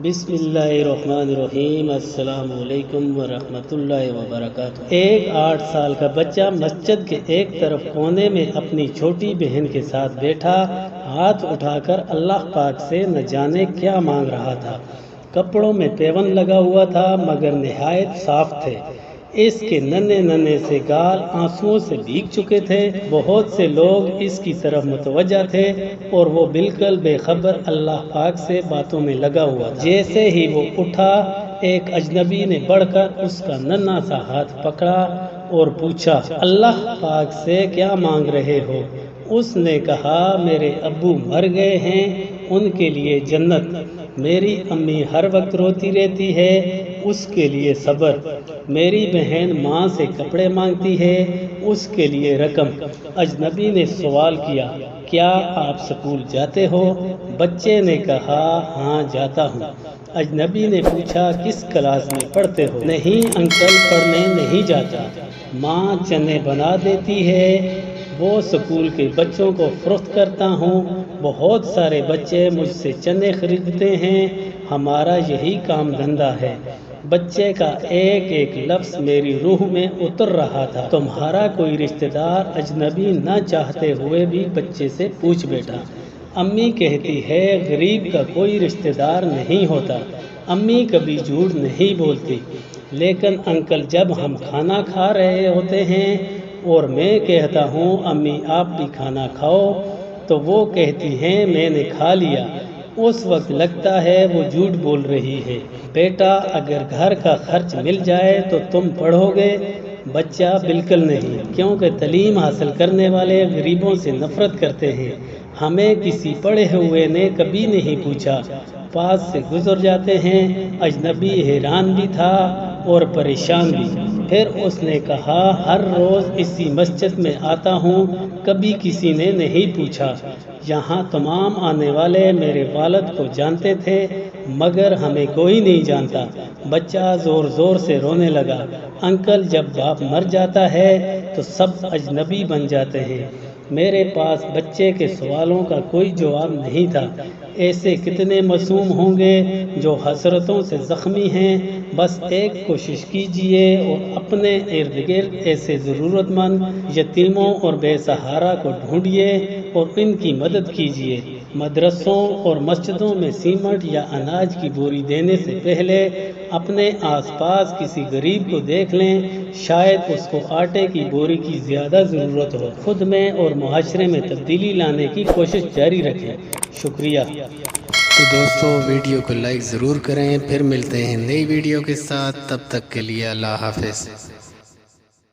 بسم اللہ الرحمن الرحیم۔ السلام علیکم ورحمۃ اللہ وبرکاتہ۔ ایک 8 سال کا بچہ مسجد کے ایک طرف کونے میں اپنی چھوٹی بہن کے ساتھ بیٹھا ہاتھ اٹھا کر اللہ پاک سے نہ جانے کیا مانگ رہا تھا۔ کپڑوں میں پیوند لگا ہوا تھا مگر نہایت صاف تھے۔ اس کے ننھے سے گال آنسوؤں سے بھیگ چکے تھے۔ بہت سے لوگ اس کی طرف متوجہ تھے اور وہ بالکل بے خبر اللہ پاک سے باتوں میں لگا ہوا تھا۔ جیسے ہی وہ اٹھا ایک اجنبی نے بڑھ کر اس کا ننھا سا ہاتھ پکڑا اور پوچھا، اللہ پاک سے کیا مانگ رہے ہو؟ اس نے کہا، میرے ابو مر گئے ہیں، ان کے لیے جنت۔ میری امی ہر وقت روتی رہتی ہے، اس کے لیے صبر۔ میری بہن ماں سے کپڑے مانگتی ہے، اس کے لیے رقم۔ اجنبی نے سوال کیا، کیا آپ سکول جاتے ہو؟ بچے نے کہا، ہاں جاتا ہوں۔ اجنبی نے پوچھا، کس کلاس میں پڑھتے ہو؟ نہیں انکل، پڑھنے نہیں جاتا، ماں چنے بنا دیتی ہے، وہ سکول کے بچوں کو فروخت کرتا ہوں۔ بہت سارے بچے مجھ سے چنے خریدتے ہیں، ہمارا یہی کام دھندا ہے۔ بچے کا ایک ایک لفظ میری روح میں اتر رہا تھا۔ تمہارا کوئی رشتہ دار؟ اجنبی نہ چاہتے ہوئے بھی بچے سے پوچھ بیٹھا۔ امی کہتی ہے، غریب کا کوئی رشتہ دار نہیں ہوتا۔ امی کبھی جھوٹ نہیں بولتی، لیکن انکل جب ہم کھانا کھا رہے ہوتے ہیں اور میں کہتا ہوں امی آپ بھی کھانا کھاؤ تو وہ کہتی ہیں میں نے کھا لیا، اس وقت لگتا ہے وہ جھوٹ بول رہی ہے۔ بیٹا اگر گھر کا خرچ مل جائے تو تم پڑھو گے؟ بچہ بالکل نہیں، کیونکہ تعلیم حاصل کرنے والے غریبوں سے نفرت کرتے ہیں۔ ہمیں کسی پڑھے ہوئے نے کبھی نہیں پوچھا، پاس سے گزر جاتے ہیں۔ اجنبی حیران بھی تھا اور پریشان بھی۔ پھر اس نے کہا، ہر روز اسی مسجد میں آتا ہوں، کبھی کسی نے نہیں پوچھا۔ یہاں تمام آنے والے میرے والد کو جانتے تھے مگر ہمیں کوئی نہیں جانتا۔ بچہ زور زور سے رونے لگا۔ انکل جب باپ مر جاتا ہے تو سب اجنبی بن جاتے ہیں۔ میرے پاس بچے کے سوالوں کا کوئی جواب نہیں تھا۔ ایسے کتنے معصوم ہوں گے جو حسرتوں سے زخمی ہیں۔ بس ایک کوشش کیجئے اور اپنے ارد گرد ایسے ضرورت مند یتیموں اور بے سہارا کو ڈھونڈیے اور ان کی مدد کیجئے۔ مدرسوں اور مسجدوں میں سیمنٹ یا اناج کی بوری دینے سے پہلے اپنے آس پاس کسی غریب کو دیکھ لیں، شاید اس کو آٹے کی بوری کی زیادہ ضرورت ہو۔ خود میں اور معاشرے میں تبدیلی لانے کی کوشش جاری رکھیں۔ شکریہ۔ تو دوستو ویڈیو کو لائک ضرور کریں، پھر ملتے ہیں نئی ویڈیو کے ساتھ، تب تک کے لیے اللہ حافظ۔